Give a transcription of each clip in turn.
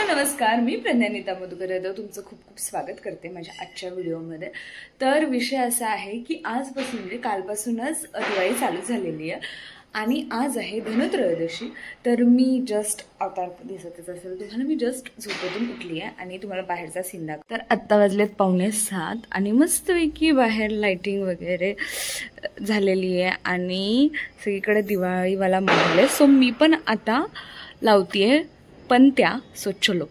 नमस्कार, मी प्रज्ञानिता मधुकर यादव तुमचं खूप खूप स्वागत करते माझ्या आजच्या व्हिडिओमध्ये। तर विषय असा आहे की आजपासून म्हणजे कालपासूनच दिवाळी चालू झालेली आहे आणि आज आहे धनत्रयोदशी। तर मी जस्ट आता दिसतच असेल तुम्हाला, मी जस्ट झोपेतून उठली आहे आणि तुम्हाला बाहेरचा सीन दाखवते। तर आत्ता वाजलेत 6:45 आणि मस्तपैकी बाहेर लाइटिंग वगैरे झालेली आहे आणि सगळीकडे दिवाळीवाला माहोल आहे। सो मी पण आता लावतीये पंत्या। सो चलो।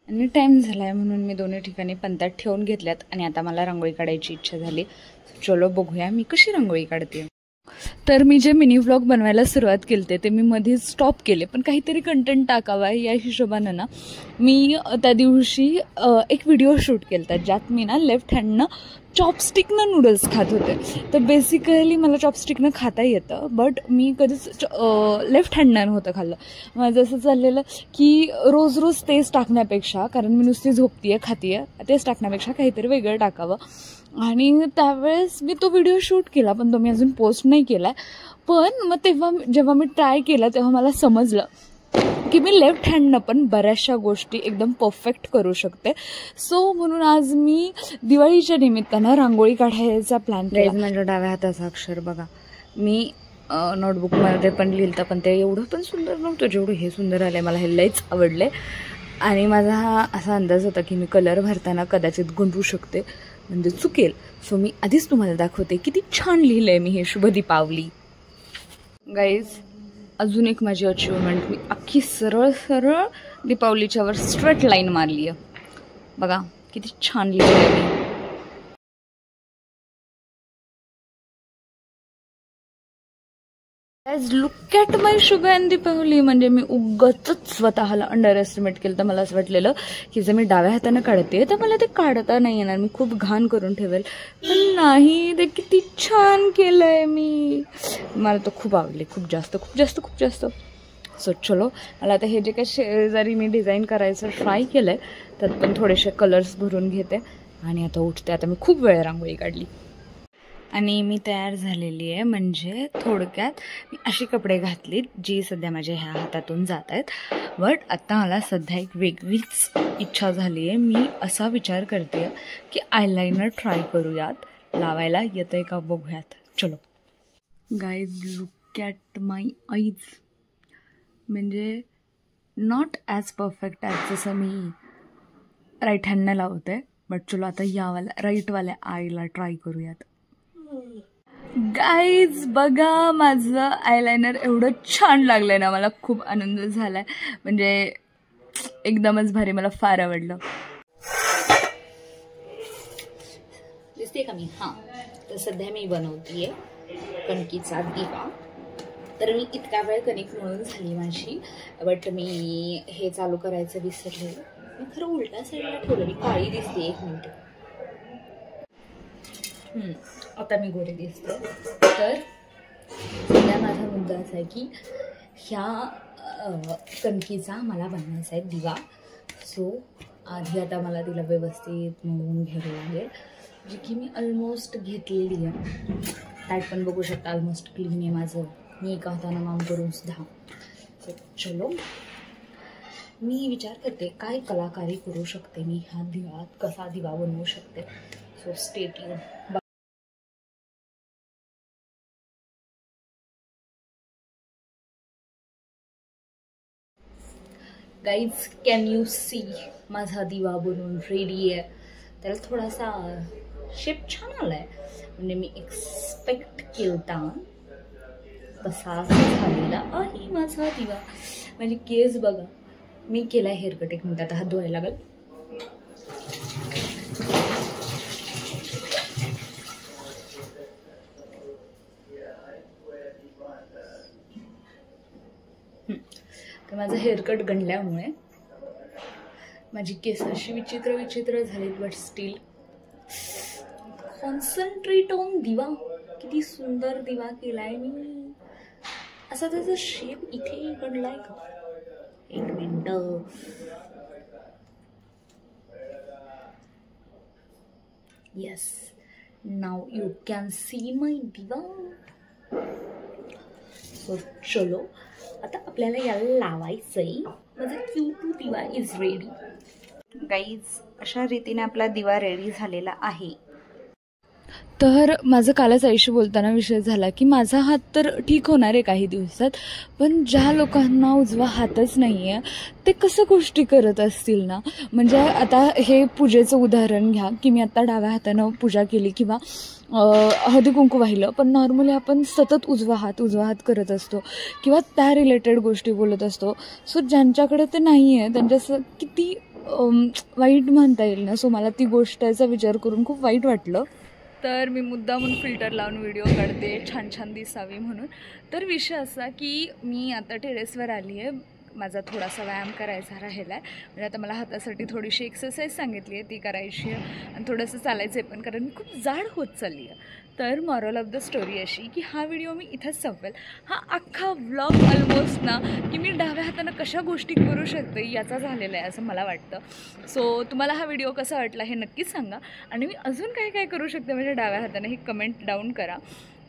आणि टाइम झालाय म्हणून मी दोन्ही ठिकाणी पंत्या ठेवून घेतल्यात आणि आता मला रांगोळी काढायची इच्छा झाली। चलो बघूया मी कशी रांगोळी काढते। तर मी जे मिनी व्लॉग बनवायला सुरुवात केलते ते मी मध्ये स्टॉप केले, पण काहीतरी कंटेंट टाकावा या हिशोबानं ना मी त्या दिवशी एक व्हिडिओ शूट केलता ज्यात मी ना लेफ्ट हँडनं चॉपस्टिकनं नूडल्स खात होते। तर बेसिकली मला चॉपस्टिकनं खाता येतं, बट मी कधीच लेफ्ट हँडनं नव्हतं खाल्लं। माझं असं चाललेलं की रोज रोज तेच टाकण्यापेक्षा, कारण मी नुसती झोपतीये खातीये, तेच टाकण्यापेक्षा काहीतरी वेगळं टाकावं। आणि त्यावेळेस मी तो व्हिडिओ शूट केला, पण तो मी अजून पोस्ट नाही केला। पण मग तेव्हा जेव्हा मी ट्राय केला तेव्हा मला समजलं की मी लेफ्ट हँडनं पण बऱ्याचशा गोष्टी एकदम परफेक्ट करू शकते। सो म्हणून आज मी दिवाळीच्या निमित्तानं रांगोळी काढायचा प्लॅन केला। माझ्या डाव्या हाताचा अक्षर बघा, मी नोटबुकमध्ये पण लिहिलं पण ते एवढं पण सुंदर नव्हतं जेवढं हे सुंदर आलंय। मला हे लयच आवडले आणि माझा हा असा अंदाज होता की मी कलर भरताना कदाचित गोंधळू शकते, म्हणजे चुकेल। सो मी आधीच तुम्हाला दाखवते किती छान लिहिलंय मी हे शुभ दीपावली। गाईज, अजून एक माझी अचिव्हमेंट, मी अख्खी सरळ सरळ दीपावलीच्या वर स्ट्रेट लाईन मारली आहे। बघा किती छान लिहिलंय मी। गाईज लुक ॲट माय शुभ अँड दीपावली। म्हणजे मी उगाचच स्वतःला अंडर एस्टिमेट केलं। तर मला असं वाटलेलं की जर मी डाव्या हाताने काढते तर मला ते काढता नाही येणार, मी खूप घाण करून ठेवेल, पण नाही, ते किती छान केलंय मी। मला तो खूप आवडले, खूप जास्त खूप जास्त खूप जास्त। सो चलो, मला आता हे जे काही शेजारी मी डिझाईन करायचं ट्राय केलंय त्यात पण थोडेसे कलर्स भरून घेते आणि आता उठते। आता मी खूप वेळ रांगोळी काढली आणि मी तयार झालेली आहे। म्हणजे थोडक्यात मी अशी कपडे घातलीत जी सध्या माझ्या ह्या हातातून जात आहेत, बट आता मला सध्या एक वेगळीच इच्छा झाली आहे। मी असा विचार करते की आयलाइनर ट्राय करूयात, लावायला येतंय का बघूयात। चलो guys, look at my eyes. म्हणजे नॉट ॲज परफेक्ट ॲज जसं मी राईट हँडनं लावते, बट चलो आता यावाल्या राईटवाल्या आईला ट्राय करूयात। गाईज बघा, माझं आयलाइनर एवढं छान लागलंय ना, मला खूप आनंद झालाय। म्हणजे एकदमच भारी, मला फार आवडलं। दिसते का मी? हां, तर सध्या मी बनवतीये कणकीचा दिवा। तर मी इतका वेळ कणिक मळून झाली माझी, बट मी हे चालू करायचं विसरले। मी खरं उलटा साईडला ठेवलं, मी काळी दिसते। एक मिनिट, आता मी गोरी दिसते। तर सध्या माझा मुद्दा असा आहे की ह्या कणकीचा मला बनवायचा आहे दिवा। सो आधी आता मला तिला व्यवस्थित मळून घ्यावं लागेल, जी की मी ऑलमोस्ट घेतलेली आहे। त्यात पण बघू शकता ऑलमोस्ट क्लीन आहे माझं, मी एका हातानं माम करून सुद्धा। सो चलो, मी विचार करते काय कलाकारी करू शकते मी ह्या दिव्यात, कसा दिवा बनवू शकते। So stay tune. Guys can you see, माझा दिवा बनवून रेडी आहे। त्याला थोडासा शेप छान आलाय, म्हणजे मी एक्सपेक्ट केलता तसा झालेला आहे माझा दिवा। म्हणजे केस बघा, मी केलाय हेअरकट। एक मिनिट, आता हात धुवायला लागेल। तर माझं हेअरकट गणल्यामुळे माझी केस अशी विचित्र विचित्र झालीत, बट स्टील कॉन्सन्ट्रेट ऑन दिवा। किती सुंदर दिवा केलाय मी, असा त्याचा शेप इथे गणलाय का? एक minute, yes, now you can see my दिवा. सो चलो आता आपल्याला याला लावायचंय. माझा क्यूट दिवा इज रेडी. गाईज अशा रीतीने आपला दिवा रेडी झालेला आहे. तर माझं कालच आईशी बोलताना विषय झाला की माझा हात तर ठीक होणार आहे काही दिवसात, पण ज्या लोकांना उजवा हातच नाही आहे ते कसं गोष्टी करत असतील ना. म्हणजे आता हे पूजेचं उदाहरण घ्या की मी आत्ता डाव्या हातानं पूजा केली किंवा हळदी कुंकू वाहिलं, पण नॉर्मली आपण सतत उजवा हात करत असतो किंवा त्या रिलेटेड गोष्टी बोलत असतो. सो ज्यांच्याकडे ते नाही आहे त्यांच्यासं किती वाईट म्हणता येईल ना. सो मला ती गोष्टीचा विचार करून खूप वाईट वाटलं. तर मी मुद्दामून फिल्टर लावून व्हिडिओ काढते छान छान दिसावी म्हणून. तर विषय असा की मी आता टेरेसवर आली आहे. माझा थोडासा व्यायाम करायचा राहिला आहे. म्हणजे आता मला हातासाठी थोडीशी एक्सरसाइज सांगितली आहे ती करायची आहे आणि थोडंसं चालायचं आहे पण, कारण मी खूप जाड होत चालली आहे. तर मॉरल ऑफ द स्टोरी अशी की हा व्हिडिओ मी इथंच संपवेल. हा अख्खा व्लॉग ऑलमोस्ट ना की मी डाव्या हातानं कशा गोष्टी करू शकते याचा झालेला आहे असं मला वाटतं. सो तुम्हाला हा व्हिडिओ कसा वाटला हे नक्कीच सांगा आणि मी अजून काय काय करू शकते म्हणजे डाव्या हाताने हे कमेंट डाऊन करा.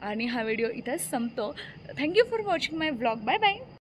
आणि हा व्हिडिओ इथंच संपतो. Thank you for watching my vlog. Bye bye.